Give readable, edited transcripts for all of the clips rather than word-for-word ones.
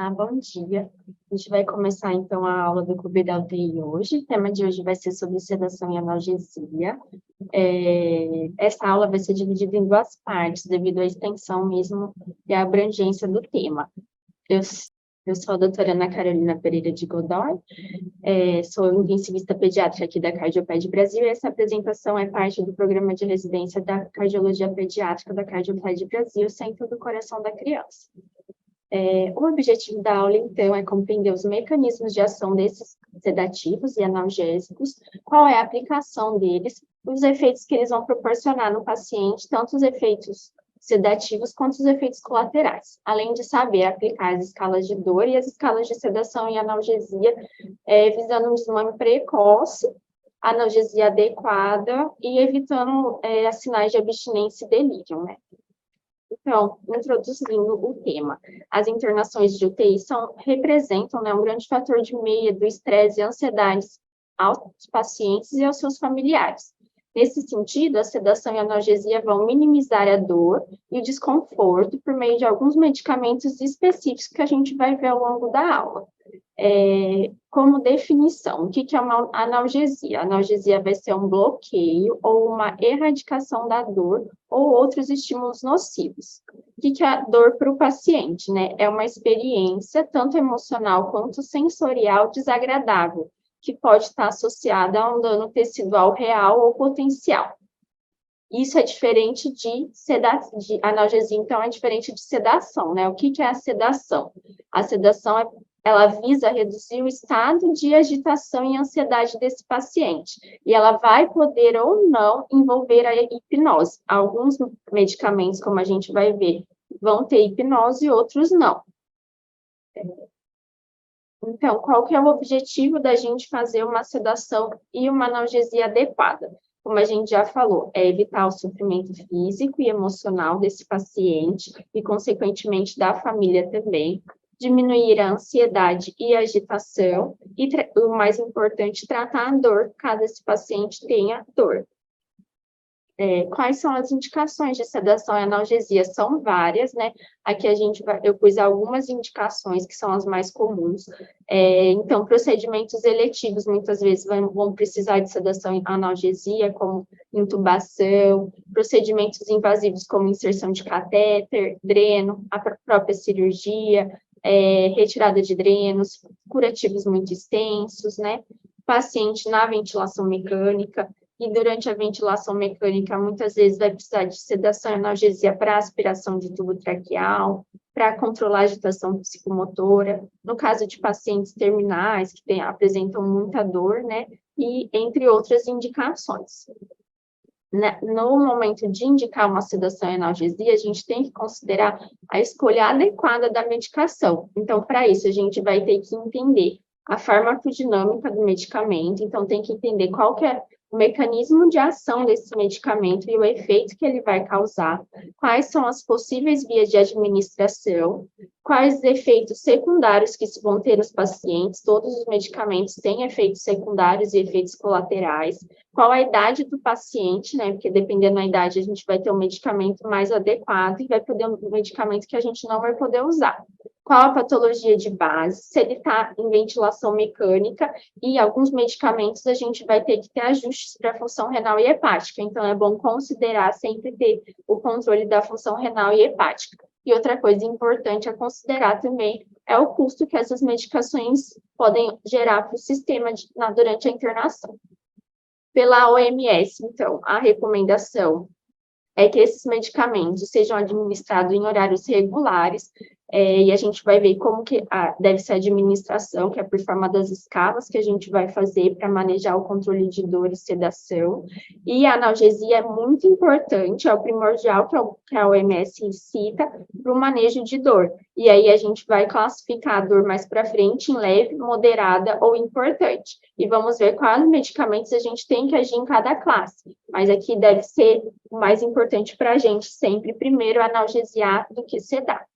Olá, bom dia. A gente vai começar então a aula do Clube da UTI hoje. O tema de hoje vai ser sobre sedação e analgesia. Essa aula vai ser dividida em duas partes, devido à extensão mesmo e à abrangência do tema. Eu, eu sou a doutora Ana Carolina Pereira de Godoy, sou intensivista pediátrica aqui da Cardioped Brasil, e essa apresentação é parte do programa de residência da Cardiologia Pediátrica da Cardioped Brasil, Centro do Coração da Criança. O objetivo da aula, então, é compreender os mecanismos de ação desses sedativos e analgésicos, qual é a aplicação deles, os efeitos que eles vão proporcionar no paciente, tanto os efeitos sedativos quanto os efeitos colaterais, além de saber aplicar as escalas de dor e as escalas de sedação e analgesia, visando um desmame precoce, analgesia adequada e evitando sinais de abstinência e delírio, né? Então, introduzindo o tema, as internações de UTI representam, né, um grande fator de medo, estresse e ansiedade aos pacientes e aos seus familiares. Nesse sentido, a sedação e a analgesia vão minimizar a dor e o desconforto por meio de alguns medicamentos específicos que a gente vai ver ao longo da aula. Como definição, o que é uma analgesia? A analgesia vai ser um bloqueio ou uma erradicação da dor ou outros estímulos nocivos. O que é a dor para o paciente, né? É uma experiência, tanto emocional quanto sensorial, desagradável, que pode estar associada a um dano tecidual real ou potencial. Isso é diferente de analgesia, então, é diferente de sedação, né? O que é a sedação? A sedação ela visa reduzir o estado de agitação e ansiedade desse paciente, e ela vai poder ou não envolver a hipnose. Alguns medicamentos, como a gente vai ver, vão ter hipnose e outros não. Então, qual que é o objetivo da gente fazer uma sedação e uma analgesia adequada? Como a gente já falou, é evitar o sofrimento físico e emocional desse paciente e, consequentemente, da família também, diminuir a ansiedade e a agitação e, o mais importante, tratar a dor, caso esse paciente tenha dor. Quais são as indicações de sedação e analgesia? São várias, né? Aqui eu pus algumas indicações que são as mais comuns. Então, procedimentos eletivos muitas vezes vão precisar de sedação e analgesia, como intubação, procedimentos invasivos como inserção de catéter, dreno, a própria cirurgia, retirada de drenos, curativos muito extensos, né? Paciente na ventilação mecânica. E durante a ventilação mecânica, muitas vezes vai precisar de sedação e analgesia para aspiração de tubo traqueal, para controlar a agitação psicomotora, no caso de pacientes terminais que apresentam muita dor, né, e entre outras indicações. No momento de indicar uma sedação e analgesia, a gente tem que considerar a escolha adequada da medicação. Então, para isso, a gente vai ter que entender a farmacodinâmica do medicamento, então tem que entender qual que é o mecanismo de ação desse medicamento e o efeito que ele vai causar, quais são as possíveis vias de administração, quais efeitos secundários que se vão ter nos pacientes, todos os medicamentos têm efeitos secundários e efeitos colaterais, qual a idade do paciente, né, porque dependendo da idade a gente vai ter um medicamento mais adequado e vai poder um medicamento que a gente não vai poder usar. Qual a patologia de base, se ele está em ventilação mecânica, e alguns medicamentos a gente vai ter que ter ajustes para a função renal e hepática, então é bom considerar sempre ter o controle da função renal e hepática. E outra coisa importante a considerar também é o custo que essas medicações podem gerar para o sistema durante a internação. Pela OMS, então, a recomendação é que esses medicamentos sejam administrados em horários regulares, e a gente vai ver como que deve ser a administração, que é por forma das escalas que a gente vai fazer para manejar o controle de dor e sedação. E a analgesia é muito importante, é o primordial que a OMS cita para o manejo de dor. E aí a gente vai classificar a dor mais para frente em leve, moderada ou importante. E vamos ver quais medicamentos a gente tem que agir em cada classe. Mas aqui deve ser o mais importante para a gente sempre, primeiro, analgesiar do que sedar.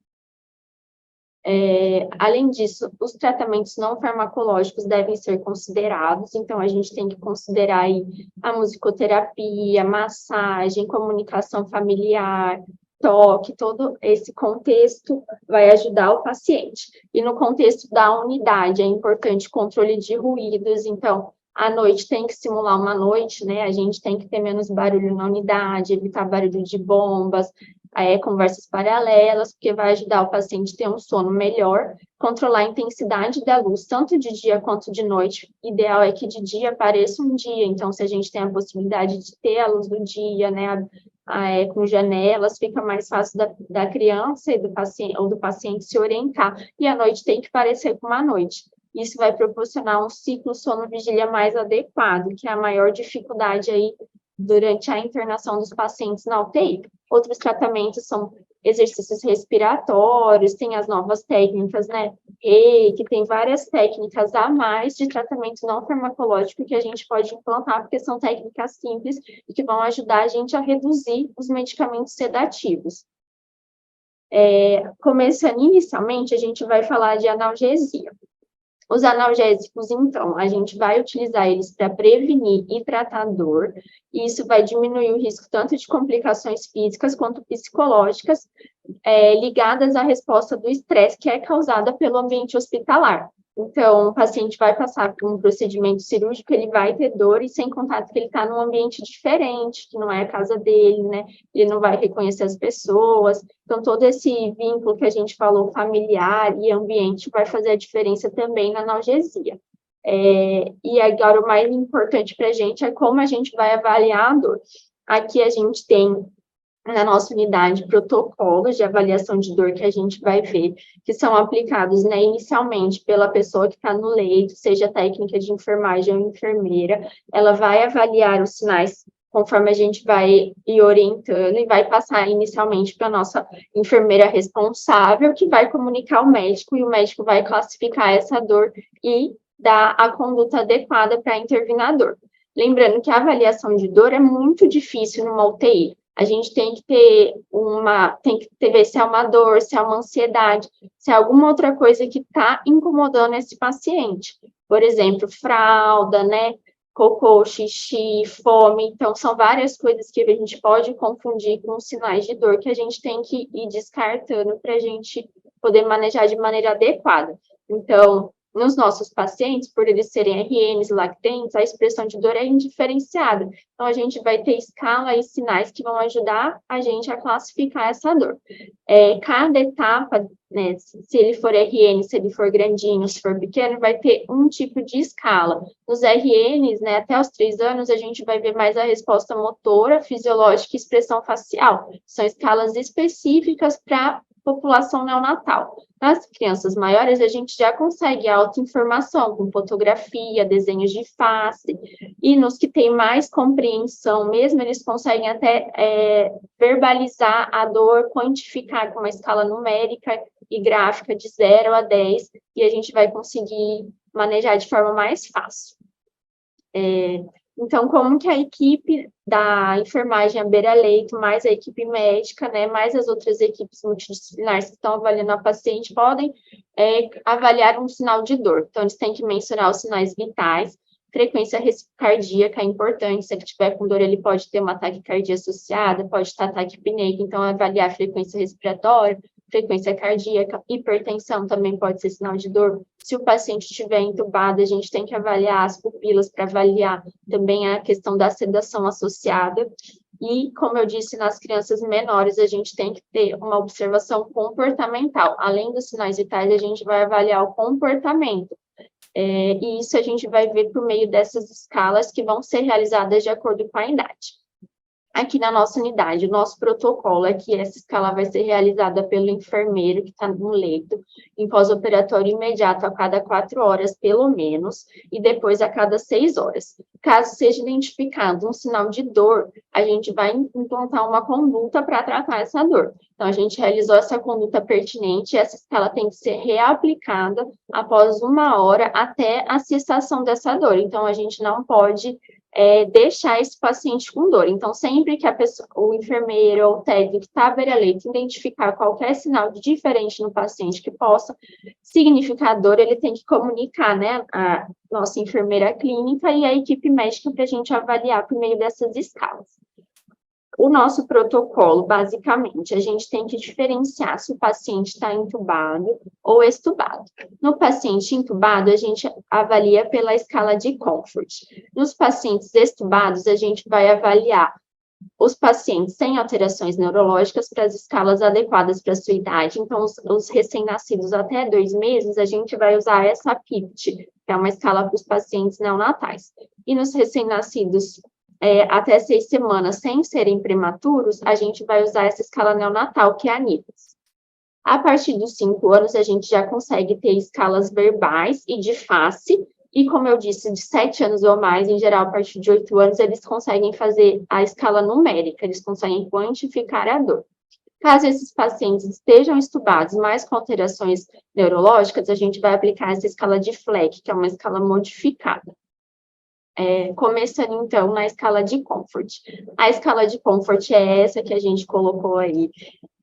Além disso, os tratamentos não farmacológicos devem ser considerados, então a gente tem que considerar aí a musicoterapia, massagem, comunicação familiar, toque, todo esse contexto vai ajudar o paciente. E no contexto da unidade, é importante controle de ruídos, então, à noite tem que simular uma noite, né? A gente tem que ter menos barulho na unidade, evitar barulho de bombas, conversas paralelas, porque vai ajudar o paciente a ter um sono melhor, controlar a intensidade da luz, tanto de dia quanto de noite. O ideal é que de dia apareça um dia, então, se a gente tem a possibilidade de ter a luz do dia, né, com janelas, fica mais fácil da criança e do paciente, ou do paciente se orientar, e à noite tem que parecer com uma noite. Isso vai proporcionar um ciclo sono-vigília mais adequado, que é a maior dificuldade aí durante a internação dos pacientes na UTI. Outros tratamentos são exercícios respiratórios, tem as novas técnicas, né? Que tem várias técnicas a mais de tratamento não farmacológico que a gente pode implantar, porque são técnicas simples e que vão ajudar a gente a reduzir os medicamentos sedativos. Começando inicialmente, a gente vai falar de analgesia. Os analgésicos, então, a gente vai utilizar eles para prevenir e tratar dor, e isso vai diminuir o risco tanto de complicações físicas quanto psicológicas, ligadas à resposta do estresse que é causada pelo ambiente hospitalar. Então, o paciente vai passar por um procedimento cirúrgico, ele vai ter dor, e sem contato que ele está num ambiente diferente, que não é a casa dele, né? Ele não vai reconhecer as pessoas. Então, todo esse vínculo que a gente falou, familiar e ambiente, vai fazer a diferença também na analgesia. E agora, o mais importante para a gente é como a gente vai avaliar a dor. Aqui a gente tem na nossa unidade protocolos de avaliação de dor que a gente vai ver, que são aplicados, né, inicialmente pela pessoa que está no leito, seja técnica de enfermagem ou enfermeira, ela vai avaliar os sinais conforme a gente vai ir orientando e vai passar inicialmente para a nossa enfermeira responsável, que vai comunicar ao médico, e o médico vai classificar essa dor e dar a conduta adequada para intervir na dor. Lembrando que a avaliação de dor é muito difícil numa UTI. A gente tem que ver se é uma dor, se é uma ansiedade, se é alguma outra coisa que está incomodando esse paciente. Por exemplo, fralda, né? Cocô, xixi, fome. Então, são várias coisas que a gente pode confundir com sinais de dor que a gente tem que ir descartando para a gente poder manejar de maneira adequada. Então, nos nossos pacientes, por eles serem RNs lactentes, a expressão de dor é indiferenciada. Então, a gente vai ter escala e sinais que vão ajudar a gente a classificar essa dor. Cada etapa, né, se ele for RN, se ele for grandinho, se for pequeno, vai ter um tipo de escala. Nos RNs, né, até os 3 anos, a gente vai ver mais a resposta motora, fisiológica e expressão facial. São escalas específicas para população neonatal. Nas crianças maiores, a gente já consegue autoinformação com fotografia, desenhos de face, e nos que têm mais compreensão mesmo, eles conseguem até verbalizar a dor, quantificar com uma escala numérica e gráfica de 0 a 10, e a gente vai conseguir manejar de forma mais fácil. Então, como que a equipe da enfermagem à beira-leito, mais a equipe médica, né, mais as outras equipes multidisciplinares que estão avaliando a paciente, podem avaliar um sinal de dor. Então, eles têm que mencionar os sinais vitais, frequência cardíaca é importante, se ele tiver com dor, ele pode ter uma taquicardia associada, pode estar taquipneico, então avaliar a frequência respiratória, frequência cardíaca, hipertensão também pode ser sinal de dor. Se o paciente estiver entubado, a gente tem que avaliar as pupilas para avaliar também a questão da sedação associada. E, como eu disse, nas crianças menores, a gente tem que ter uma observação comportamental. Além dos sinais vitais, a gente vai avaliar o comportamento. E isso a gente vai ver por meio dessas escalas que vão ser realizadas de acordo com a idade. Aqui na nossa unidade, o nosso protocolo é que essa escala vai ser realizada pelo enfermeiro que está no leito, em pós-operatório imediato a cada 4 horas, pelo menos, e depois a cada 6 horas. Caso seja identificado um sinal de dor, a gente vai implantar uma conduta para tratar essa dor. Então, a gente realizou essa conduta pertinente, e essa escala tem que ser reaplicada após 1 hora até a cessação dessa dor. Então, a gente não pode deixar esse paciente com dor. Então, sempre que o enfermeiro ou o técnico que está à beira-leito identificar qualquer sinal de diferente no paciente que possa significar dor, ele tem que comunicar, né, a nossa enfermeira clínica e a equipe médica para a gente avaliar por meio dessas escalas. O nosso protocolo, basicamente, a gente tem que diferenciar se o paciente está entubado ou extubado. No paciente entubado, a gente avalia pela escala de Comfort. Nos pacientes extubados, a gente vai avaliar os pacientes sem alterações neurológicas para as escalas adequadas para a sua idade. Então, os recém-nascidos até 2 meses, a gente vai usar essa PIPT, que é uma escala para os pacientes neonatais. E nos recém-nascidos até 6 semanas, sem serem prematuros, a gente vai usar essa escala neonatal, que é a NIPS. A partir dos 5 anos, a gente já consegue ter escalas verbais e de face, e como eu disse, de 7 anos ou mais, em geral, a partir de 8 anos, eles conseguem fazer a escala numérica, eles conseguem quantificar a dor. Caso esses pacientes estejam estubados, mas com alterações neurológicas, a gente vai aplicar essa escala de Fleck, que é uma escala modificada. Começando, então, na escala de Comfort. A escala de Comfort é essa que a gente colocou aí,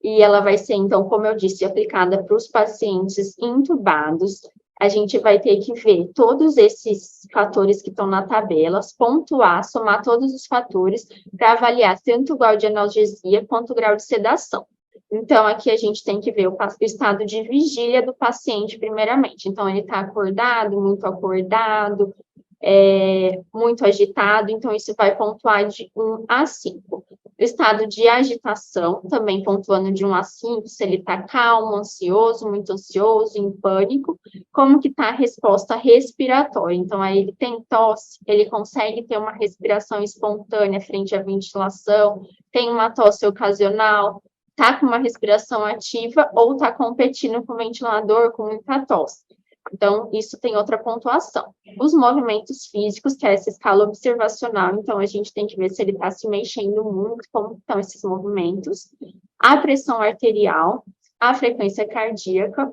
e ela vai ser, então, como eu disse, aplicada para os pacientes intubados. A gente vai ter que ver todos esses fatores que estão na tabela, pontuar, somar todos os fatores para avaliar tanto o grau de analgesia quanto o grau de sedação. Então, aqui a gente tem que ver o estado de vigília do paciente, primeiramente. Então, ele está acordado, muito agitado, então isso vai pontuar de 1 a 5. O estado de agitação, também pontuando de 1 a 5, se ele está calmo, ansioso, muito ansioso, em pânico, como que está a resposta respiratória. Então, aí ele tem tosse, ele consegue ter uma respiração espontânea frente à ventilação, tem uma tosse ocasional, está com uma respiração ativa ou está competindo com o ventilador com muita tosse. Então, isso tem outra pontuação. Os movimentos físicos, que é essa escala observacional, então a gente tem que ver se ele está se mexendo muito, como estão esses movimentos. A pressão arterial, a frequência cardíaca,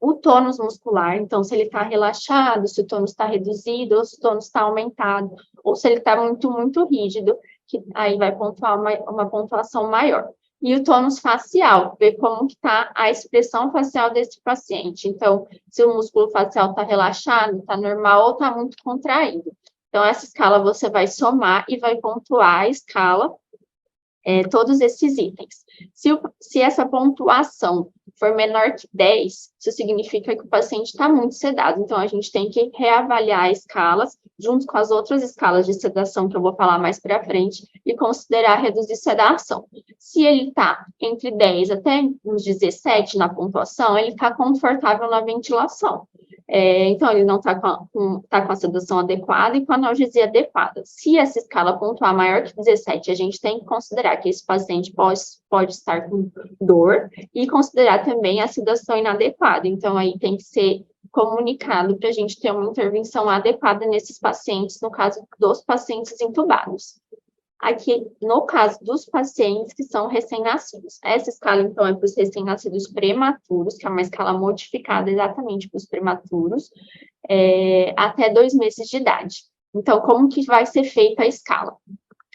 o tônus muscular, então se ele está relaxado, se o tônus está reduzido, ou se o tônus está aumentado, ou se ele está muito, muito rígido, que aí vai pontuar uma pontuação maior. E o tônus facial, ver como que está a expressão facial desse paciente. Então, se o músculo facial está relaxado, está normal ou está muito contraído. Então, essa escala você vai somar e vai pontuar a escala, todos esses itens. Se essa pontuação for menor que 10, isso significa que o paciente está muito sedado. Então, a gente tem que reavaliar escalas, junto com as outras escalas de sedação que eu vou falar mais para frente, e considerar reduzir sedação. Se ele está entre 10 até uns 17 na pontuação, ele está confortável na ventilação. Então, ele não está com a sedação adequada e com a analgesia adequada. Se essa escala pontuar maior que 17, a gente tem que considerar que esse paciente pode estar com dor e considerar também a sedação inadequada. Então, aí tem que ser comunicado para a gente ter uma intervenção adequada nesses pacientes, no caso dos pacientes intubados. Aqui, no caso dos pacientes que são recém-nascidos. Essa escala, então, é para os recém-nascidos prematuros, que é uma escala modificada exatamente para os prematuros, até 2 meses de idade. Então, como que vai ser feita a escala?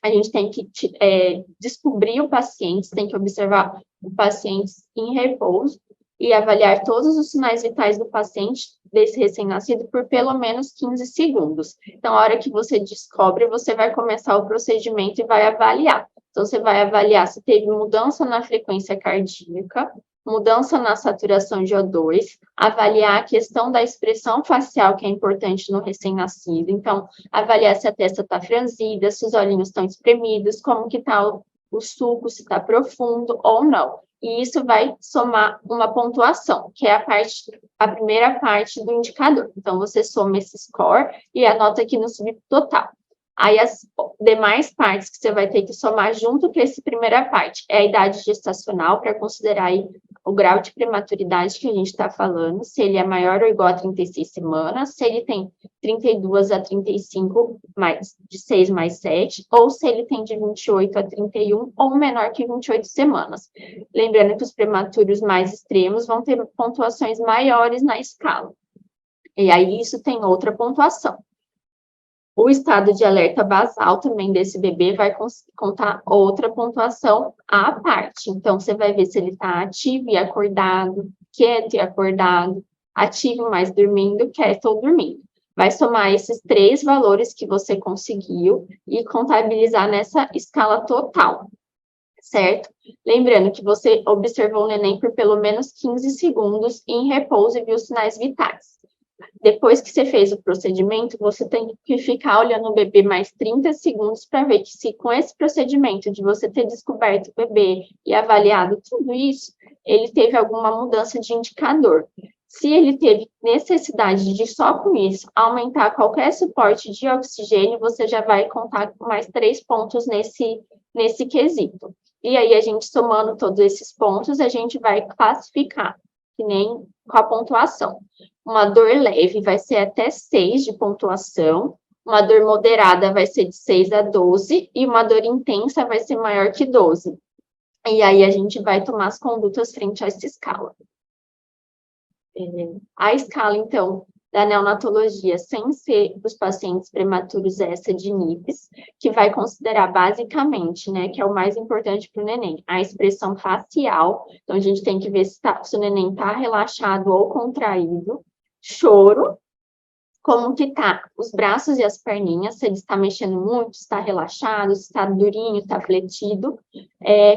A gente tem que descobrir o paciente, tem que observar o paciente em repouso e avaliar todos os sinais vitais do paciente, desse recém-nascido, por pelo menos 15 segundos. Então, a hora que você descobre, você vai começar o procedimento e vai avaliar. Então, você vai avaliar se teve mudança na frequência cardíaca, mudança na saturação de O2, avaliar a questão da expressão facial, que é importante no recém-nascido. Então, avaliar se a testa está franzida, se os olhinhos estão espremidos, como que está o sulco, se está profundo ou não. E isso vai somar uma pontuação, que é a primeira parte do indicador. Então, você soma esse score e anota aqui no subtotal. Aí, as demais partes que você vai ter que somar junto com essa primeira parte é a idade gestacional, para considerar aí o grau de prematuridade que a gente está falando, se ele é maior ou igual a 36 semanas, se ele tem 32 a 35, de 6 mais 7, ou se ele tem de 28 a 31, ou menor que 28 semanas. Lembrando que os prematuros mais extremos vão ter pontuações maiores na escala. E aí, isso tem outra pontuação. O estado de alerta basal também desse bebê vai contar outra pontuação à parte. Então, você vai ver se ele está ativo e acordado, quieto e acordado, ativo mas dormindo, quieto ou dormindo. Vai somar esses 3 valores que você conseguiu e contabilizar nessa escala total. certo? Lembrando que você observou o neném por pelo menos 15 segundos em repouso e viu os sinais vitais. Depois que você fez o procedimento, você tem que ficar olhando o bebê mais 30 segundos para ver que se com esse procedimento de você ter descoberto o bebê e avaliado tudo isso, ele teve alguma mudança de indicador. Se ele teve necessidade de só com isso aumentar qualquer suporte de oxigênio, você já vai contar com mais 3 pontos nesse quesito. E aí, a gente somando todos esses pontos, a gente vai classificar, que nem com a pontuação. Uma dor leve vai ser até 6 de pontuação, uma dor moderada vai ser de 6 a 12, e uma dor intensa vai ser maior que 12. E aí, a gente vai tomar as condutas frente a essa escala. A escala, então, da neonatologia, sem ser os pacientes prematuros, é essa de NIPS, que vai considerar basicamente, né, que é o mais importante para o neném, a expressão facial. Então, a gente tem que ver se o neném está relaxado ou contraído, choro, como que tá os braços e as perninhas, se ele está mexendo muito, se está relaxado, se está durinho, está fletido,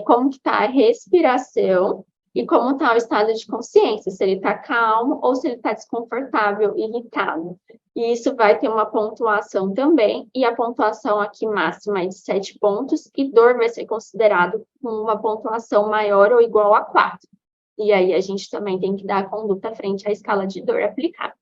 como que tá a respiração, e como está o estado de consciência, se ele está calmo ou se ele está desconfortável, irritado. E isso vai ter uma pontuação também, e a pontuação aqui máxima é de 7 pontos, e dor vai ser considerado com uma pontuação maior ou igual a 4. E aí a gente também tem que dar a conduta frente à escala de dor aplicada.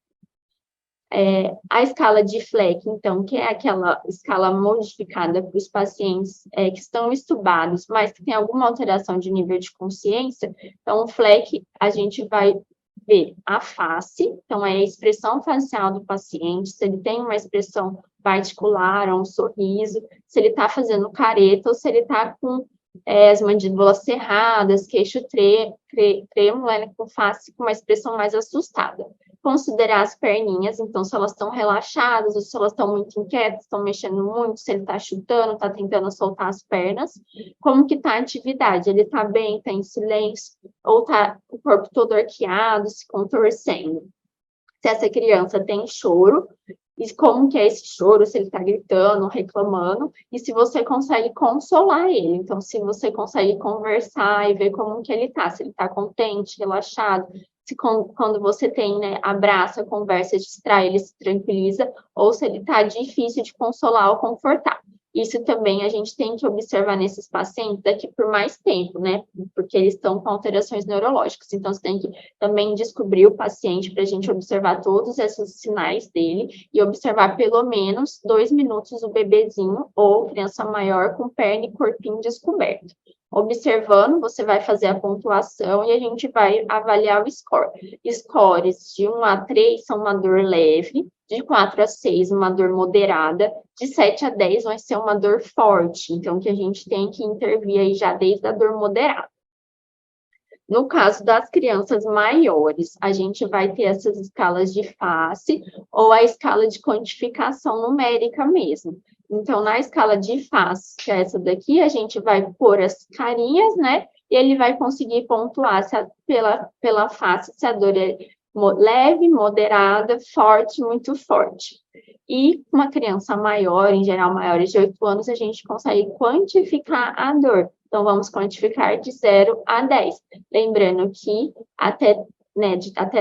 A escala de Fleck, então, que é aquela escala modificada para os pacientes que estão estubados, mas que tem alguma alteração de nível de consciência. Então, o Fleck, a gente vai ver a face, então é a expressão facial do paciente, se ele tem uma expressão particular, ou um sorriso, se ele está fazendo careta ou se ele está com as mandíbulas cerradas, queixo trêmulo, com face com uma expressão mais assustada. Considerar as perninhas, então, se elas estão relaxadas ou se elas estão muito inquietas, estão mexendo muito, se ele está chutando, está tentando soltar as pernas. Como que está a atividade? Ele está bem, está em silêncio, ou está o corpo todo arqueado, se contorcendo. Se essa criança tem choro, e como que é esse choro, se ele está gritando, reclamando, e se você consegue consolar ele. Então, se você consegue conversar e ver como que ele está, se ele está contente, relaxado, se quando você tem, né, abraça, conversa, distrai, ele se tranquiliza, ou se ele está difícil de consolar ou confortar. Isso também a gente tem que observar nesses pacientes daqui por mais tempo, né? Porque eles estão com alterações neurológicas. Então, você tem que também descobrir o paciente para a gente observar todos esses sinais dele e observar pelo menos 2 minutos o bebezinho ou criança maior com perna e corpinho descoberto. Observando, você vai fazer a pontuação e a gente vai avaliar o score. Scores de 1 a 3 são uma dor leve, de 4 a 6 uma dor moderada, de 7 a 10 vai ser uma dor forte, então que a gente tem que intervir aí já desde a dor moderada. No caso das crianças maiores, a gente vai ter essas escalas de face ou a escala de quantificação numérica mesmo. Então, na escala de face, que é essa daqui, a gente vai pôr as carinhas, né? E ele vai conseguir pontuar pela face se a dor é leve, moderada, forte, muito forte. E uma criança maior, em geral maiores de 8 anos, a gente consegue quantificar a dor. Então, vamos quantificar de 0 a 10. Lembrando que até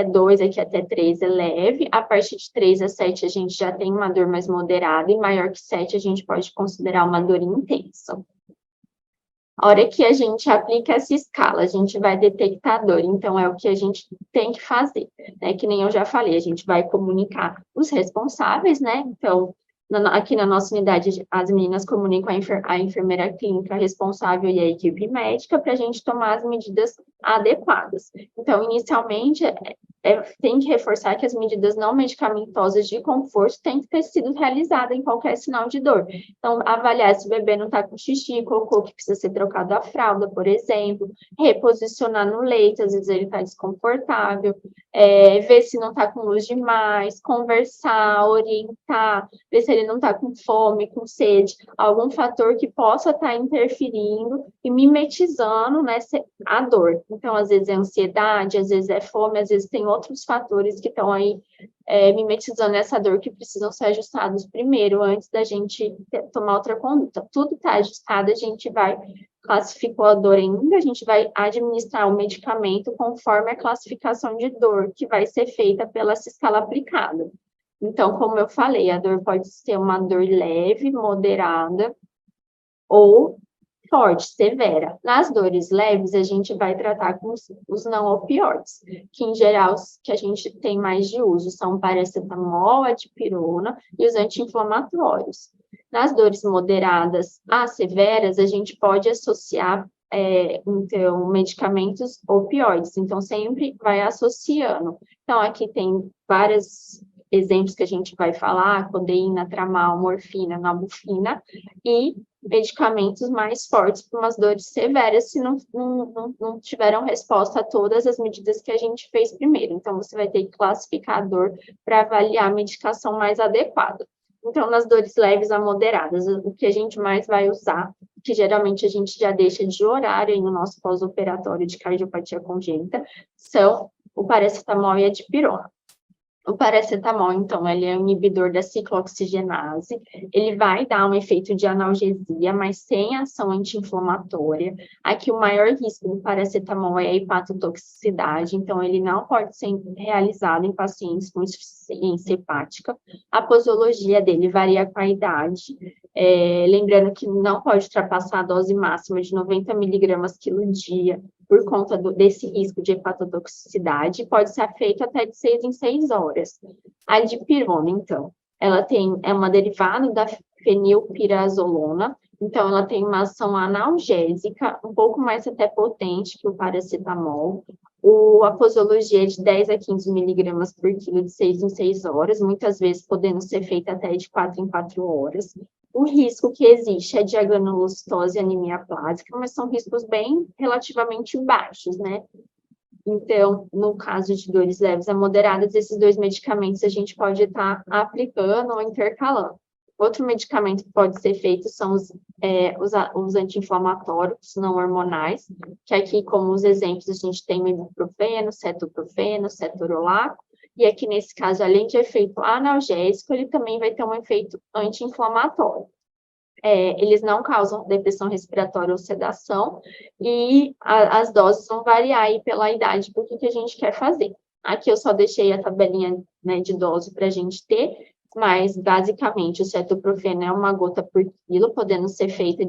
2, aqui até 3 é leve, a partir de 3 a 7 a gente já tem uma dor mais moderada, e maior que 7 a gente pode considerar uma dor intensa. A hora que a gente aplica essa escala, a gente vai detectar a dor, então é o que a gente tem que fazer, né? Que nem eu já falei, a gente vai comunicar os responsáveis, né? Então, aqui na nossa unidade, as meninas comunicam a enfermeira clínica responsável e a equipe médica para a gente tomar as medidas adequadas. Então, inicialmente, tem que reforçar que as medidas não medicamentosas de conforto têm que ter sido realizadas em qualquer sinal de dor. Então, avaliar se o bebê não está com xixi, cocô, que precisa ser trocado a fralda, por exemplo, reposicionar no leito, às vezes ele está desconfortável, ver se não está com luz demais, conversar, orientar, ver se ele não está com fome, com sede, algum fator que possa estar interferindo e mimetizando, né, a dor. Então, às vezes é ansiedade, às vezes é fome, às vezes tem outros fatores que estão aí mimetizando essa dor que precisam ser ajustados primeiro, antes da gente tomar outra conduta. Tudo está ajustado, a gente vai classificou a dor ainda, a gente vai administrar o medicamento conforme a classificação de dor que vai ser feita pela essa escala aplicada. Então, como eu falei, a dor pode ser uma dor leve, moderada ou forte, severa. Nas dores leves, a gente vai tratar com os não opioides, que em geral que a gente tem mais de uso são o paracetamol, a dipirona e os anti-inflamatórios. Nas dores moderadas a severas, a gente pode associar então, medicamentos opioides, então sempre vai associando. Então, aqui tem vários exemplos que a gente vai falar, codeína, tramal, morfina, nalbuphina, e medicamentos mais fortes para umas dores severas, se não tiveram resposta a todas as medidas que a gente fez primeiro. Então, você vai ter que classificar a dor para avaliar a medicação mais adequada. Então, nas dores leves a moderadas, o que a gente mais vai usar, que geralmente a gente já deixa de horário aí no nosso pós-operatório de cardiopatia congênita, são o paracetamol e a dipirona. O paracetamol, então, ele é um inibidor da ciclooxigenase, ele vai dar um efeito de analgesia, mas sem ação anti-inflamatória. Aqui, o maior risco do paracetamol é a hepatotoxicidade, então, ele não pode ser realizado em pacientes com insuficiência hepática. A posologia dele varia com a idade, lembrando que não pode ultrapassar a dose máxima de 90 miligramas quilo dia, por conta desse risco de hepatotoxicidade, pode ser feito até de 6 em 6 horas. A dipirona, então, ela é uma derivada da fenilpirazolona, então ela tem uma ação analgésica, um pouco mais até potente que o paracetamol. A posologia é de 10 a 15 miligramas por quilo de 6 em 6 horas, muitas vezes podendo ser feita até de 4 em 4 horas. O risco que existe é de agranulocitose e anemia plástica, mas são riscos bem relativamente baixos, né? Então, no caso de dores leves a moderadas, esses dois medicamentos a gente pode estar aplicando ou intercalando. Outro medicamento que pode ser feito são os anti-inflamatórios não hormonais, que aqui, como os exemplos, a gente tem o ibuprofeno, cetoprofeno, cetorolaco, e aqui, nesse caso, além de efeito analgésico, ele também vai ter um efeito anti-inflamatório. Eles não causam depressão respiratória ou sedação, e as doses vão variar aí pela idade, porque que a gente quer fazer. Aqui eu só deixei a tabelinha, né, de dose para a gente ter, mas, basicamente, o cetoprofeno é uma gota por quilo, podendo ser feita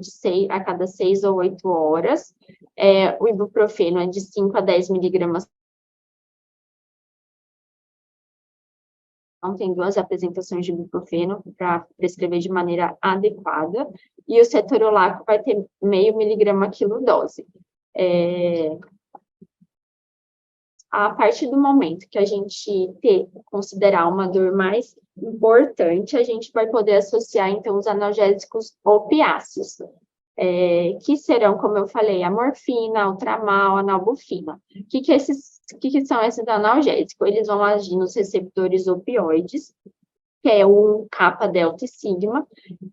a cada 6 ou 8 horas. O ibuprofeno é de 5 a 10 miligramas. Então, tem 2 apresentações de ibuprofeno para prescrever de maneira adequada, e o cetorolaco vai ter meio miligrama quilo dose. A partir do momento que a gente considerar uma dor mais importante, a gente vai poder associar, então, os analgésicos opiáceos, que serão, como eu falei, a morfina, o tramal, a nalbuphina. O que são esses analgésicos? Eles vão agir nos receptores opioides, que é o kappa, delta e sigma,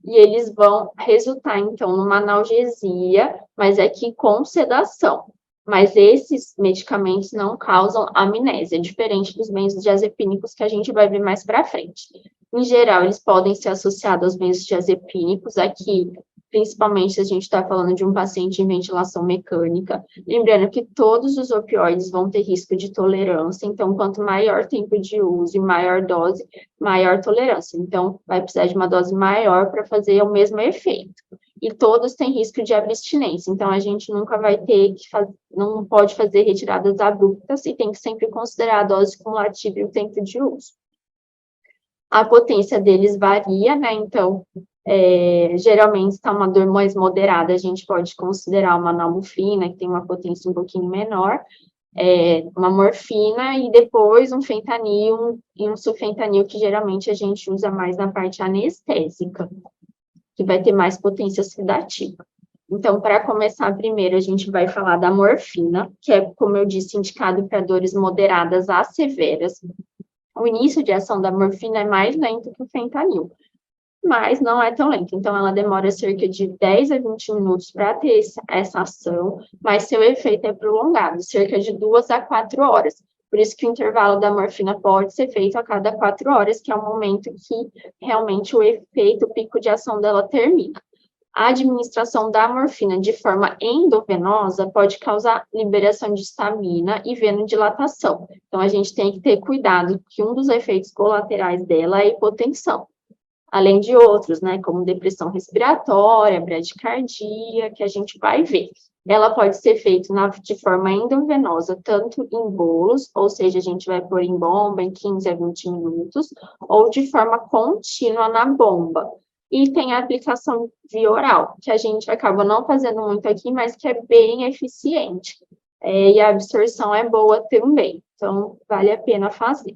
e eles vão resultar, então, numa analgesia, mas aqui com sedação. Mas esses medicamentos não causam amnésia, diferente dos benzodiazepínicos que a gente vai ver mais para frente. Em geral, eles podem ser associados aos benzodiazepínicos, aqui, principalmente se a gente está falando de um paciente em ventilação mecânica. Lembrando que todos os opioides vão ter risco de tolerância, então, quanto maior tempo de uso e maior dose, maior tolerância. Então, vai precisar de uma dose maior para fazer o mesmo efeito. E todos têm risco de abstinência, então a gente nunca vai ter que não pode fazer retiradas abruptas e tem que sempre considerar a dose cumulativa e o tempo de uso. A potência deles varia, né? Então, geralmente, está uma dor mais moderada, a gente pode considerar uma nalbuphina, que tem uma potência um pouquinho menor, uma morfina, e depois um fentanil e um sulfentanil, que geralmente a gente usa mais na parte anestésica, que vai ter mais potência sedativa. Então, para começar primeiro, a gente vai falar da morfina, que é, como eu disse, indicado para dores moderadas a severas. O início de ação da morfina é mais lento que o fentanil, mas não é tão lento. Então, ela demora cerca de 10 a 20 minutos para ter essa ação, mas seu efeito é prolongado, cerca de 2 a 4 horas. Por isso que o intervalo da morfina pode ser feito a cada 4 horas, que é o momento que realmente o efeito, o pico de ação dela termina. A administração da morfina de forma endovenosa pode causar liberação de histamina e venodilatação. Então, a gente tem que ter cuidado, que um dos efeitos colaterais dela é a hipotensão, além de outros, né, como depressão respiratória, bradicardia, que a gente vai ver. Ela pode ser feita de forma endovenosa, tanto em bolos, ou seja, a gente vai pôr em bomba em 15 a 20 minutos, ou de forma contínua na bomba. E tem a aplicação via oral, que a gente acaba não fazendo muito aqui, mas que é bem eficiente. E a absorção é boa também, então vale a pena fazer.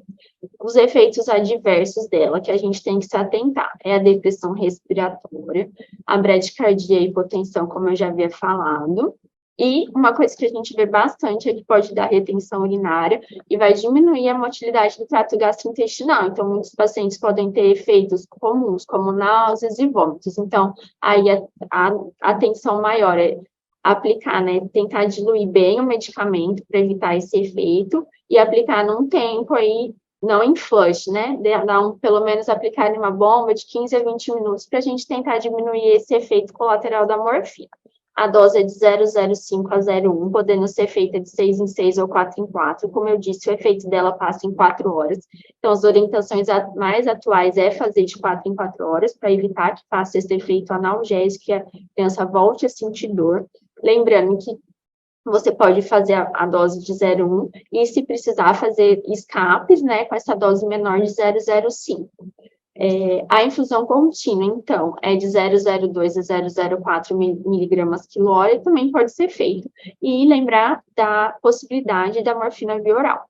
Os efeitos adversos dela, que a gente tem que se atentar, é a depressão respiratória, a bradicardia e hipotensão, como eu já havia falado, e uma coisa que a gente vê bastante é que pode dar retenção urinária e vai diminuir a motilidade do trato gastrointestinal. Então, muitos pacientes podem ter efeitos comuns, como náuseas e vômitos. Então, aí a atenção maior é aplicar, né, tentar diluir bem o medicamento para evitar esse efeito e aplicar num tempo aí, não em flush, né, pelo menos aplicar em uma bomba de 15 a 20 minutos para a gente tentar diminuir esse efeito colateral da morfina. A dose é de 0,05 a 0,1, podendo ser feita de 6 em 6 ou 4 em 4. Como eu disse, o efeito dela passa em 4 horas. Então, as orientações mais atuais é fazer de 4 em 4 horas, para evitar que faça esse efeito analgésico e a criança volte a sentir dor. Lembrando que você pode fazer a dose de 0,1 e, se precisar, fazer escapes, né, com essa dose menor de 0,05. A infusão contínua, então, é de 0,02 a 0,04 miligramas quilhora e também pode ser feito. E lembrar da possibilidade da morfina via oral.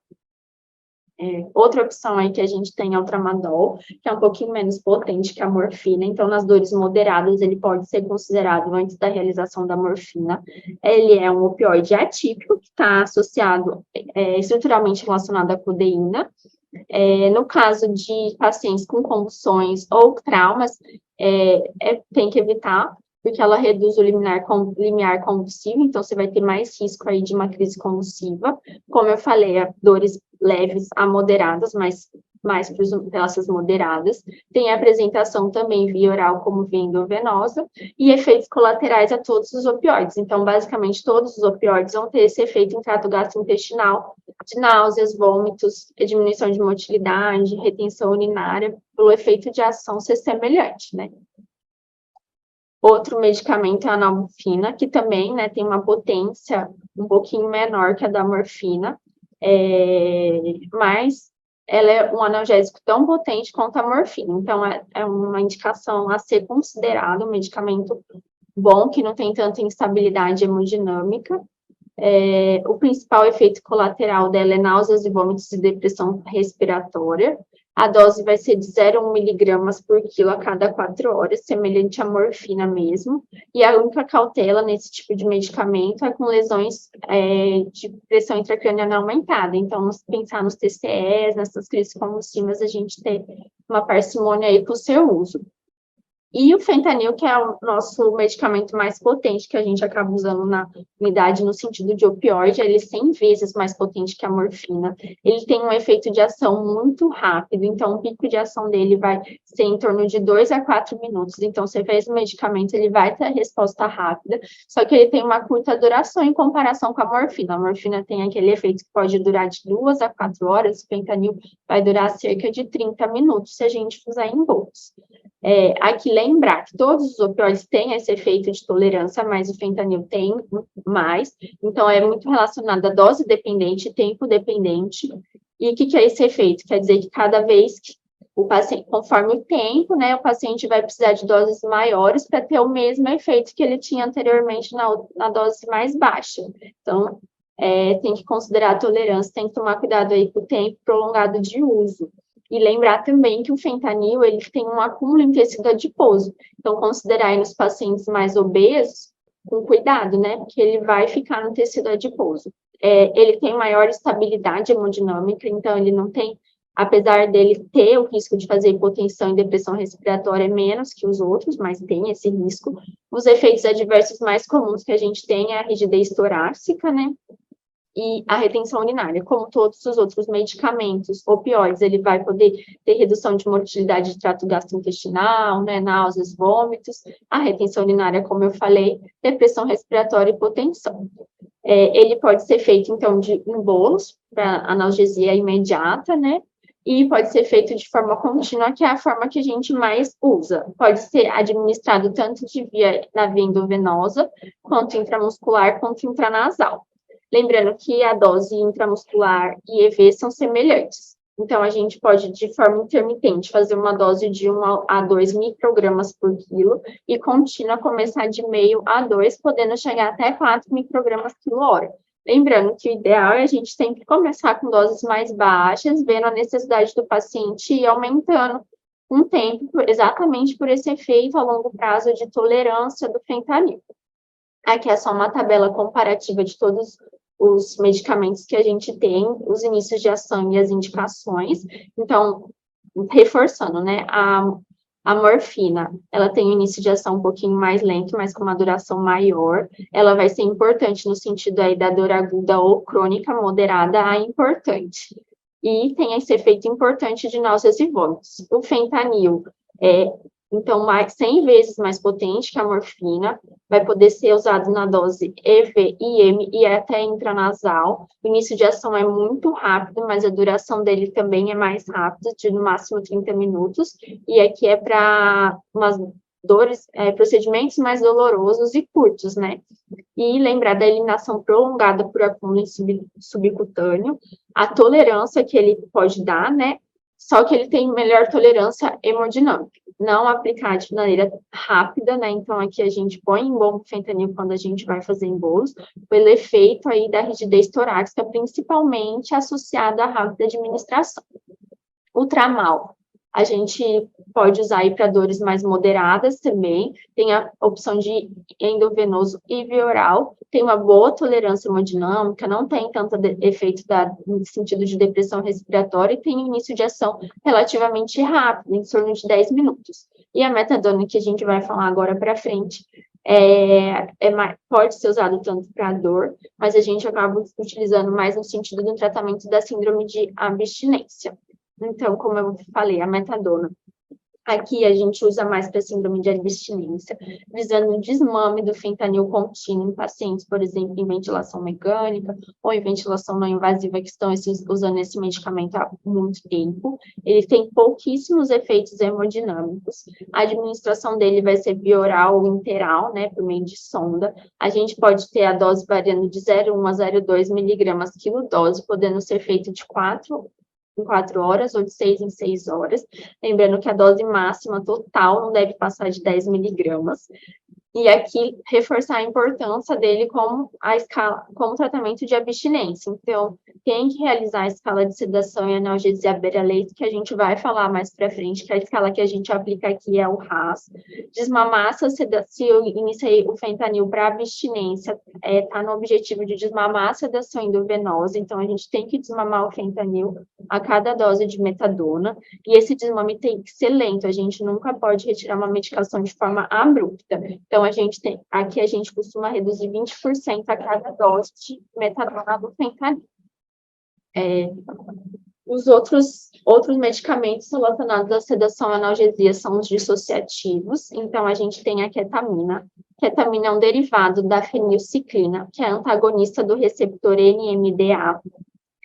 Outra opção aí que a gente tem é o tramadol, que é um pouquinho menos potente que a morfina, então nas dores moderadas ele pode ser considerado antes da realização da morfina. Ele é um opioide atípico que está associado, estruturalmente relacionado à codeína. No caso de pacientes com convulsões ou traumas, tem que evitar, porque ela reduz o limiar convulsivo, então você vai ter mais risco aí de uma crise convulsiva. Como eu falei, dores leves a moderadas, mas mais para essas moderadas. Tem a apresentação também via oral como via endovenosa e efeitos colaterais a todos os opioides. Então, basicamente, todos os opioides vão ter esse efeito em trato gastrointestinal, de náuseas, vômitos, diminuição de motilidade, retenção urinária, pelo efeito de ação ser semelhante, né? Outro medicamento é a nalbuphina, que também, né, tem uma potência um pouquinho menor que a da morfina, mas ela é um analgésico tão potente quanto a morfina. Então, é uma indicação a ser considerado um medicamento bom, que não tem tanta instabilidade hemodinâmica. O principal efeito colateral dela é náuseas e vômitos e depressão respiratória. A dose vai ser de 0,1 miligramas por quilo a cada 4 horas, semelhante à morfina mesmo. E a única cautela nesse tipo de medicamento é com lesões de pressão intracraniana aumentada. Então, pensar nos TCEs, nessas crises convulsivas, a gente tem uma parcimônia aí para o seu uso. E o fentanil, que é o nosso medicamento mais potente, que a gente acaba usando na unidade no sentido de opioide, ele é 100 vezes mais potente que a morfina. Ele tem um efeito de ação muito rápido, então o pico de ação dele vai ser em torno de 2 a 4 minutos. Então, você fez o medicamento, ele vai ter a resposta rápida, só que ele tem uma curta duração em comparação com a morfina. A morfina tem aquele efeito que pode durar de 2 a 4 horas, o fentanil vai durar cerca de 30 minutos se a gente fizer em bolsa. Aqui lembrar que todos os opioides têm esse efeito de tolerância, mas o fentanil tem mais, então é muito relacionado a dose dependente e tempo dependente. E o que é esse efeito? Quer dizer que cada vez que o paciente, conforme o tempo, né, o paciente vai precisar de doses maiores para ter o mesmo efeito que ele tinha anteriormente na dose mais baixa. Então, tem que considerar a tolerância, tem que tomar cuidado aí com o tempo prolongado de uso. E lembrar também que o fentanil, ele tem um acúmulo em tecido adiposo. Então, considerar aí nos pacientes mais obesos, com cuidado, né? Porque ele vai ficar no tecido adiposo. Ele tem maior estabilidade hemodinâmica, então ele não tem, apesar dele ter o risco de fazer hipotensão e depressão respiratória menos que os outros, mas tem esse risco. Os efeitos adversos mais comuns que a gente tem é a rigidez torácica, né? E a retenção urinária, como todos os outros medicamentos, opioides, ele vai poder ter redução de motilidade de trato gastrointestinal, né, náuseas, vômitos. A retenção urinária, como eu falei, depressão respiratória e hipotensão. Ele pode ser feito, então, em bolos, para analgesia imediata, né? E pode ser feito de forma contínua, que é a forma que a gente mais usa. Pode ser administrado tanto na via endovenosa, quanto intramuscular, quanto intranasal. Lembrando que a dose intramuscular e EV são semelhantes. Então, a gente pode, de forma intermitente, fazer uma dose de 1 a 2 microgramas por quilo e contínua começar de meio a 2, podendo chegar até 4 microgramas por hora. Lembrando que o ideal é a gente sempre começar com doses mais baixas, vendo a necessidade do paciente e aumentando com o tempo, exatamente por esse efeito a longo prazo de tolerância do fentanil. Aqui é só uma tabela comparativa de todos os medicamentos que a gente tem, os inícios de ação e as indicações. Então, reforçando, né, a morfina, ela tem um início de ação um pouquinho mais lento, mas com uma duração maior. Ela vai ser importante no sentido aí da dor aguda ou crônica moderada a importante. E tem esse efeito importante de náuseas e vômitos. O fentanil então, 100 vezes mais potente que a morfina, vai poder ser usado na dose EV, IM e até intranasal. O início de ação é muito rápido, mas a duração dele também é mais rápida, de no máximo 30 minutos, e aqui é para umas procedimentos mais dolorosos e curtos, né? E lembrar da eliminação prolongada por acúmulo subcutâneo, a tolerância que ele pode dar, né? Só que ele tem melhor tolerância hemodinâmica. Não aplicar de maneira rápida, né? Então, aqui a gente põe em bombo fentanil quando a gente vai fazer em bolos, pelo efeito aí da rigidez torácica, principalmente associada à rápida administração. O tramal, a gente pode usar aí para dores mais moderadas também, tem a opção de endovenoso e via oral, tem uma boa tolerância hemodinâmica, não tem tanto efeito no sentido de depressão respiratória e tem início de ação relativamente rápido, em torno de 10 minutos. E a metadona, que a gente vai falar agora para frente, pode ser usado tanto para dor, mas a gente acaba utilizando mais no sentido do tratamento da síndrome de abstinência. Então, como eu falei, a metadona. Aqui a gente usa mais para síndrome de abstinência, visando o desmame do fentanil contínuo em pacientes, por exemplo, em ventilação mecânica ou em ventilação não invasiva, que estão usando esse medicamento há muito tempo. Ele tem pouquíssimos efeitos hemodinâmicos. A administração dele vai ser bioral ou interal, né, por meio de sonda. A gente pode ter a dose variando de 0,1 a 0,2 miligramas quilodose, podendo ser feito de 4 em 4 horas ou de 6 em 6 horas. Lembrando que a dose máxima total não deve passar de 10 miligramas. E aqui, reforçar a importância dele como tratamento de abstinência. Então, tem que realizar a escala de sedação e analgesia beira-leito, que a gente vai falar mais para frente, que a escala que a gente aplica aqui é o RAS. Desmamar, se eu iniciei o fentanil para abstinência, tá no objetivo de desmamar a sedação endovenosa, então a gente tem que desmamar o fentanil a cada dose de metadona, e esse desmame tem que ser lento, a gente nunca pode retirar uma medicação de forma abrupta. Então, aqui a gente costuma reduzir 20% a cada dose de metadona do fentanil. Os outros medicamentos relacionados à sedação e analgesia são os dissociativos. Então, a gente tem a ketamina. Ketamina é um derivado da fenilciclina, que é antagonista do receptor NMDA.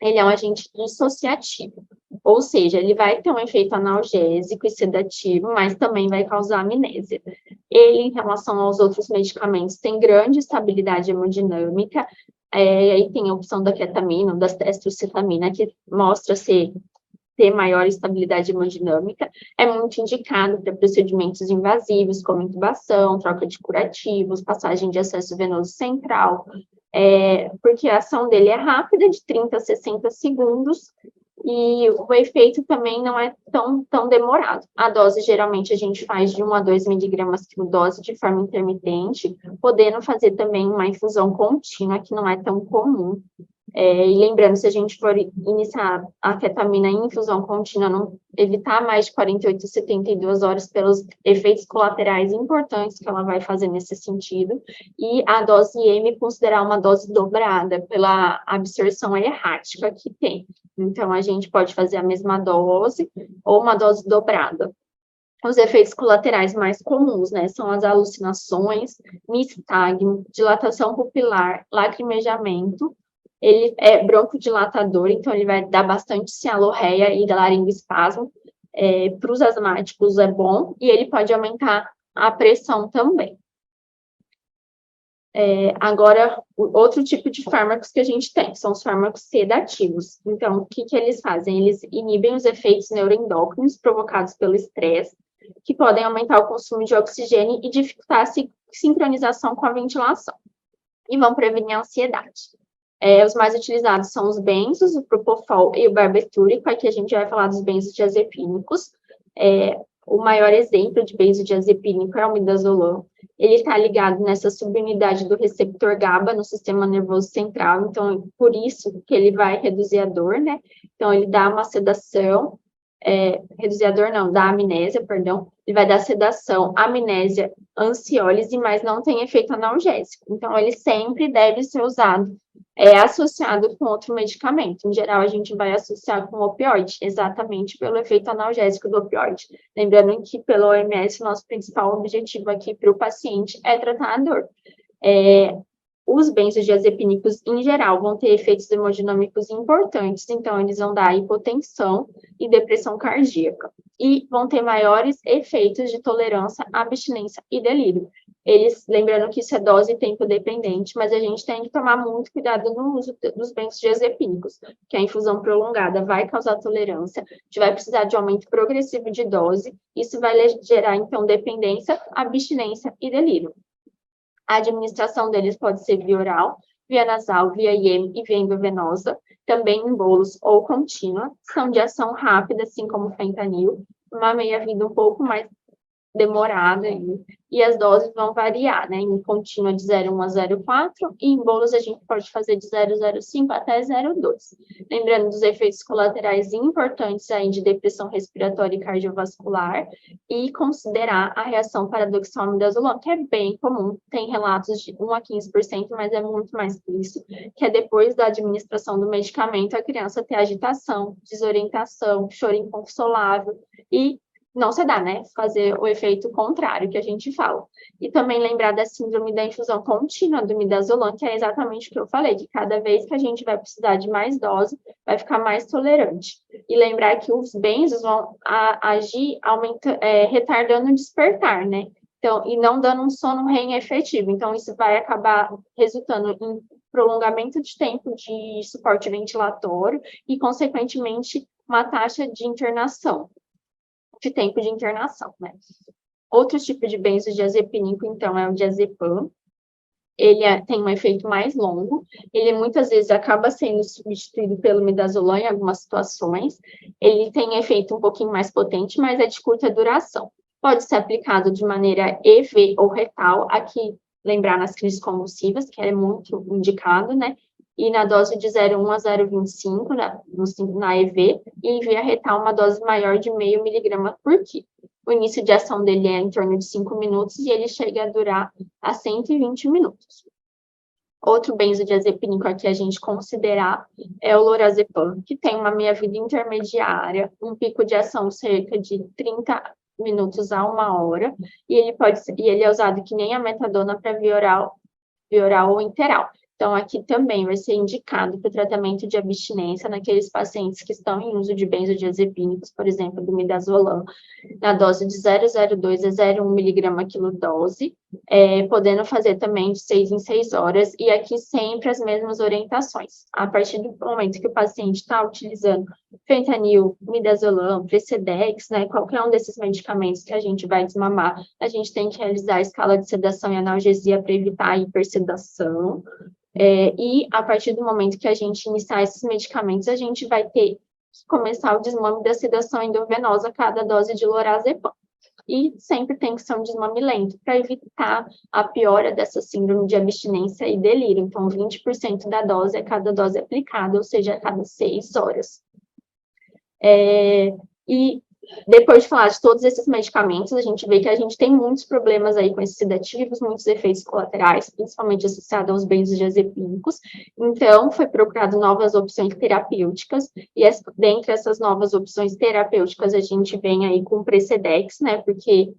Ele é um agente dissociativo, ou seja, ele vai ter um efeito analgésico e sedativo, mas também vai causar amnésia. Ele, em relação aos outros medicamentos, tem grande estabilidade hemodinâmica, aí tem a opção da ketamina, da testostetamina, que mostra ter maior estabilidade hemodinâmica, é muito indicado para procedimentos invasivos, como intubação, troca de curativos, passagem de acesso venoso central, porque a ação dele é rápida, de 30 a 60 segundos, e o efeito também não é tão demorado. A dose, geralmente, a gente faz de 1 a 2 miligramas por dose de forma intermitente, podendo fazer também uma infusão contínua, que não é tão comum. E lembrando, se a gente for iniciar a ketamina em infusão contínua, não evitar mais de 48 a 72 horas pelos efeitos colaterais importantes que ela vai fazer nesse sentido, e a dose M considerar uma dose dobrada pela absorção errática que tem. Então, a gente pode fazer a mesma dose ou uma dose dobrada. Os efeitos colaterais mais comuns, né, são as alucinações, nistagmo, dilatação pupilar, lacrimejamento. Ele é broncodilatador, então ele vai dar bastante cialorreia e laringoespasmo. Para os asmáticos é bom, e ele pode aumentar a pressão também. Agora, outro tipo de fármacos que a gente tem são os fármacos sedativos. Então, o que eles fazem? Eles inibem os efeitos neuroendócrinos provocados pelo estresse, que podem aumentar o consumo de oxigênio e dificultar a sincronização com a ventilação, e vão prevenir a ansiedade. Os mais utilizados são os benzos, o propofol e o barbitúrico. Aqui a gente vai falar dos benzodiazepínicos. O maior exemplo de benzodiazepínico é o midazolam. Ele está ligado nessa subunidade do receptor GABA no sistema nervoso central, então, por isso que ele vai reduzir a dor, né? Então, ele dá uma sedação, reduzir a dor não, dá amnésia, perdão, ele vai dar sedação, amnésia, ansiólise, mas não tem efeito analgésico. Então, ele sempre deve ser usado associado com outro medicamento. Em geral, a gente vai associar com opioide, exatamente pelo efeito analgésico do opioide. Lembrando que, pelo OMS, o nosso principal objetivo aqui para o paciente é tratar a dor. Os benzodiazepínicos, em geral, vão ter efeitos hemodinâmicos importantes, então eles vão dar hipotensão e depressão cardíaca, e vão ter maiores efeitos de tolerância, abstinência e delírio. Lembrando que isso é dose e tempo dependente, mas a gente tem que tomar muito cuidado no uso dos benzodiazepínicos, que a infusão prolongada vai causar tolerância, a gente vai precisar de aumento progressivo de dose, isso vai gerar, então, dependência, abstinência e delírio. A administração deles pode ser via oral, via nasal, via IM e via endovenosa, também em bolos ou contínua, são de ação rápida, assim como o fentanil, uma meia-vida um pouco mais demorada, e as doses vão variar, né? Em contínua de 0,1 a 0,4, e em bolos a gente pode fazer de 0,05 até 0,2. Lembrando dos efeitos colaterais importantes aí de depressão respiratória e cardiovascular, e considerar a reação paradoxal midazolam, que é bem comum, tem relatos de 1 a 15%, mas é muito mais que isso, que é depois da administração do medicamento, a criança ter agitação, desorientação, choro inconsolável, e não se dá, né? Fazer o efeito contrário que a gente fala. E também lembrar da síndrome da infusão contínua do midazolam, que é exatamente o que eu falei, que cada vez que a gente vai precisar de mais dose, vai ficar mais tolerante. E lembrar que os benzos vão agir retardando o despertar, né? Então, e não dando um sono REM efetivo. Então, isso vai acabar resultando em prolongamento de tempo de suporte ventilatório e, consequentemente, uma taxa de internação, de tempo de internação, né? Outro tipo de benzodiazepínico, então, é o diazepam. Ele tem um efeito mais longo, ele muitas vezes acaba sendo substituído pelo midazolam em algumas situações, ele tem efeito um pouquinho mais potente, mas é de curta duração. Pode ser aplicado de maneira EV ou retal, aqui lembrar nas crises convulsivas, que é muito indicado, né? E na dose de 0,1 a 0,25 na EV, e via retal uma dose maior de 0,5 miligrama por quilo. O início de ação dele é em torno de 5 minutos e ele chega a durar a 120 minutos. Outro benzodiazepínico aqui a gente considerar é o lorazepam, que tem uma meia-vida intermediária, um pico de ação cerca de 30 minutos a 1 hora, e ele é usado que nem a metadona para via oral ou interal. Então, aqui também vai ser indicado para o tratamento de abstinência naqueles pacientes que estão em uso de benzodiazepínicos, por exemplo, do midazolam, na dose de 0,02 a 0,1 miligrama quilodose, podendo fazer também de 6 em 6 horas, e aqui sempre as mesmas orientações. A partir do momento que o paciente está utilizando fentanil, midazolam, Precedex, né, qualquer um desses medicamentos que a gente vai desmamar, a gente tem que realizar a escala de sedação e analgesia para evitar a hipersedação. E a partir do momento que a gente iniciar esses medicamentos, a gente vai ter que começar o desmame da sedação endovenosa a cada dose de lorazepam. e sempre tem que ser um desmame lento para evitar a piora dessa síndrome de abstinência e delírio. Então, 20% da dose é cada dose aplicada, ou seja, a cada 6 horas. E depois de falar de todos esses medicamentos, a gente vê que a gente tem muitos problemas aí com esses sedativos, muitos efeitos colaterais, principalmente associados aos benzodiazepínicos. Então, foi procurado novas opções terapêuticas, e dentre essas novas opções terapêuticas, a gente vem aí com o Precedex, né, porque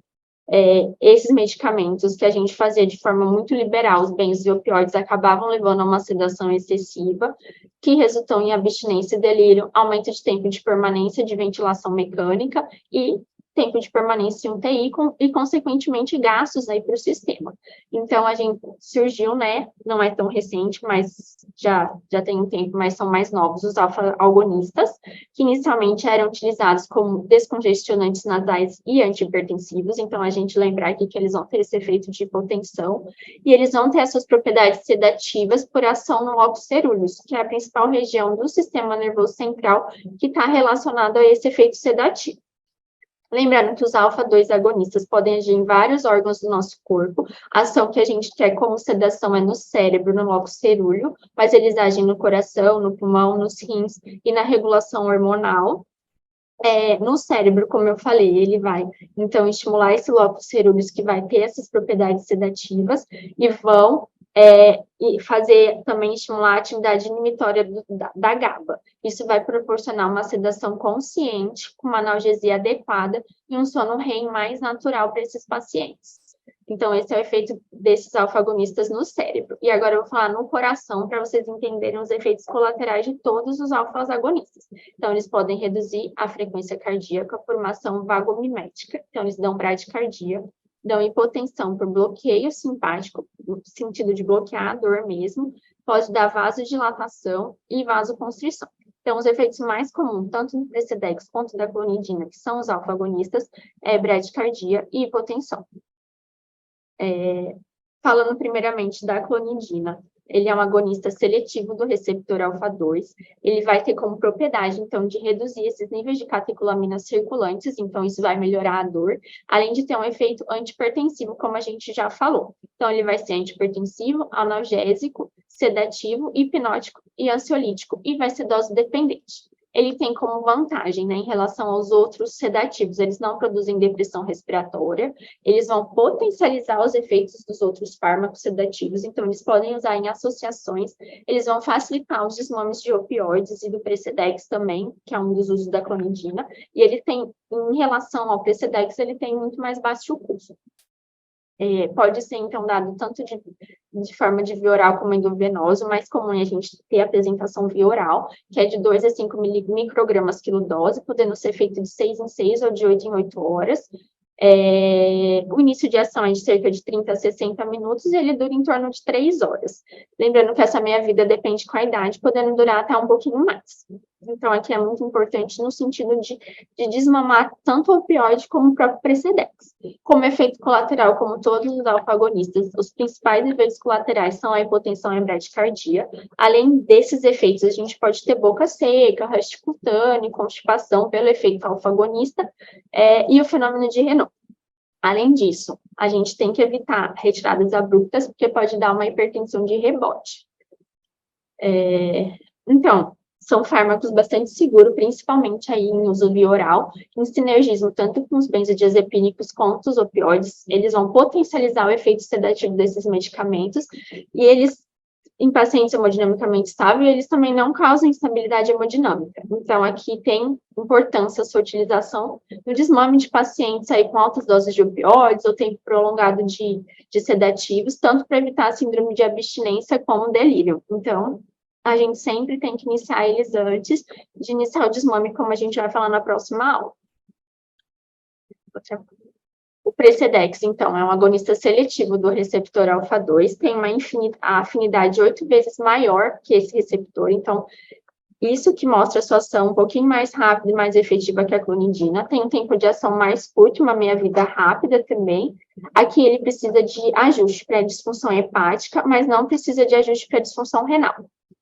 esses medicamentos que a gente fazia de forma muito liberal, os benzoopioides, acabavam levando a uma sedação excessiva, que resultou em abstinência e delírio, aumento de tempo de permanência de ventilação mecânica e tempo de permanência em UTI e, consequentemente, gastos aí para o sistema. Então, a gente surgiu, né, não é tão recente, mas já tem um tempo, mas são mais novos, os alfa-agonistas, que inicialmente eram utilizados como descongestionantes nasais e antihipertensivos. Então, a gente lembrar aqui que eles vão ter esse efeito de hipotensão, e eles vão ter as suas propriedades sedativas por ação no lóbulo cerúleus, que é a principal região do sistema nervoso central que está relacionada a esse efeito sedativo. Lembrando que os alfa-2 agonistas podem agir em vários órgãos do nosso corpo. A ação que a gente quer como sedação é no cérebro, no lóbulo cerúleo, mas eles agem no coração, no pulmão, nos rins e na regulação hormonal. No cérebro, como eu falei, ele vai, então, estimular esse lóbulo cerúleus que vai ter essas propriedades sedativas e vão e fazer também estimular a atividade inibitória da GABA. Isso vai proporcionar uma sedação consciente, com uma analgesia adequada e um sono REM mais natural para esses pacientes. Então, esse é o efeito desses alfa-agonistas no cérebro. E agora eu vou falar no coração, para vocês entenderem os efeitos colaterais de todos os alfa-agonistas. Então, eles podem reduzir a frequência cardíaca por uma ação vagomimética. Então, eles dão bradicardia, dão hipotensão por bloqueio simpático, no sentido de bloquear a dor mesmo, pode dar vasodilatação e vasoconstrição. Então, os efeitos mais comuns, tanto do Precedex quanto da clonidina, que são os alfa-agonistas, é bradicardia e hipotensão. Falando primeiramente da clonidina, ele é um agonista seletivo do receptor alfa-2, ele vai ter como propriedade, então, de reduzir esses níveis de catecolaminas circulantes, então isso vai melhorar a dor, além de ter um efeito antihipertensivo, como a gente já falou. Então, ele vai ser antihipertensivo, analgésico, sedativo, hipnótico e ansiolítico, e vai ser dose dependente. Ele tem como vantagem, né, em relação aos outros sedativos, eles não produzem depressão respiratória, eles vão potencializar os efeitos dos outros fármacos sedativos, então eles podem usar em associações, eles vão facilitar os desmames de opioides e do Precedex também, que é um dos usos da clonidina, e ele tem, em relação ao Precedex, ele tem muito mais baixo custo. Pode ser, então, dado tanto de forma de via oral como endovenoso, mais comum é a gente ter a apresentação via oral, que é de 2 a 5 microgramas quilodose, podendo ser feito de 6 em 6 ou de 8 em 8 horas. O início de ação é de cerca de 30 a 60 minutos e ele dura em torno de 3 horas. Lembrando que essa meia-vida depende com a idade, podendo durar até um pouquinho mais. Então, aqui é muito importante no sentido de desmamar tanto o opioide como o próprio Precedex. Como efeito colateral, como todos os alfa-agonistas, os principais efeitos colaterais são a hipotensão e a bradicardia. Além desses efeitos, a gente pode ter boca seca, rash cutâneo, constipação pelo efeito alfa-agonista e o fenômeno de Renault. Além disso, a gente tem que evitar retiradas abruptas, porque pode dar uma hipertensão de rebote. Então, são fármacos bastante seguros, principalmente aí em uso via oral, em sinergismo tanto com os benzodiazepínicos quanto os opioides, eles vão potencializar o efeito sedativo desses medicamentos, e eles, em pacientes hemodinamicamente estáveis, eles também não causam instabilidade hemodinâmica. Então, aqui tem importância a sua utilização no desmame de pacientes aí com altas doses de opioides ou tempo prolongado de sedativos, tanto para evitar a síndrome de abstinência como delírio. Então, a gente sempre tem que iniciar eles antes de iniciar o desmame, como a gente vai falar na próxima aula. O Precedex, então, é um agonista seletivo do receptor alfa-2, tem uma afinidade 8 vezes maior que esse receptor, então, isso que mostra a sua ação um pouquinho mais rápida e mais efetiva que a clonidina, tem um tempo de ação mais curto, uma meia-vida rápida também. Aqui ele precisa de ajuste para disfunção hepática, mas não precisa de ajuste para disfunção renal.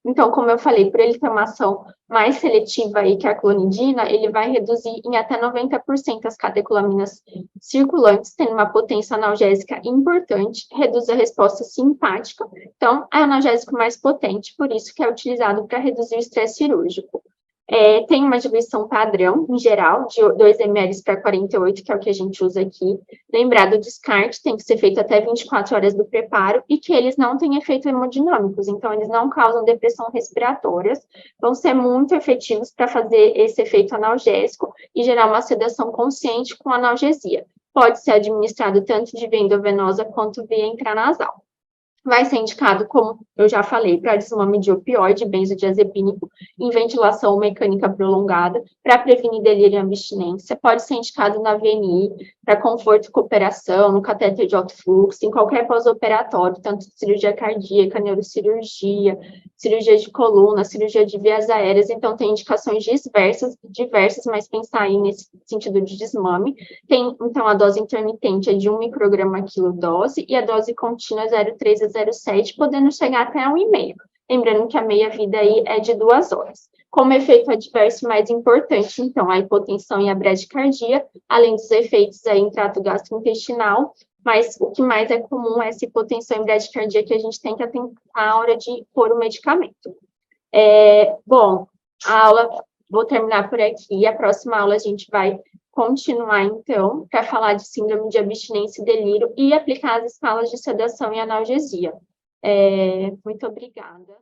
Então, como eu falei, por ele ter uma ação mais seletiva aí que a clonidina, ele vai reduzir em até 90% as catecolaminas circulantes, tendo uma potência analgésica importante, reduz a resposta simpática, então é o analgésico mais potente, por isso que é utilizado para reduzir o estresse cirúrgico. Tem uma diluição padrão, em geral, de 2 ml para 48, que é o que a gente usa aqui. Lembrar do descarte, tem que ser feito até 24 horas do preparo, e que eles não têm efeitos hemodinâmicos, então eles não causam depressão respiratórias, vão ser muito efetivos para fazer esse efeito analgésico e gerar uma sedação consciente com analgesia. Pode ser administrado tanto de via endovenosa quanto via intranasal. Vai ser indicado, como eu já falei, para desmame de opioide, benzodiazepínico, em ventilação mecânica prolongada, para prevenir delírio e abstinência. Pode ser indicado na VNI, para conforto e cooperação, no catéter de alto fluxo, em qualquer pós-operatório, tanto cirurgia cardíaca, neurocirurgia, cirurgia de coluna, cirurgia de vias aéreas. Então, tem indicações diversas, mas pensar aí nesse sentido de desmame. Tem, então, a dose intermitente é de 1 micrograma quilo dose, e a dose contínua é 0,3 a 0,7, podendo chegar até 1,5. Lembrando que a meia-vida aí é de 2 horas. Como efeito adverso mais importante, então, a hipotensão e a bradicardia, além dos efeitos aí em trato gastrointestinal, mas o que mais é comum é essa hipotensão e bradicardia que a gente tem que atentar na hora de pôr o medicamento. Bom, a aula, vou terminar por aqui, a próxima aula a gente vai continuar, então, para falar de síndrome de abstinência e delírio e aplicar as escalas de sedação e analgesia. Muito obrigada.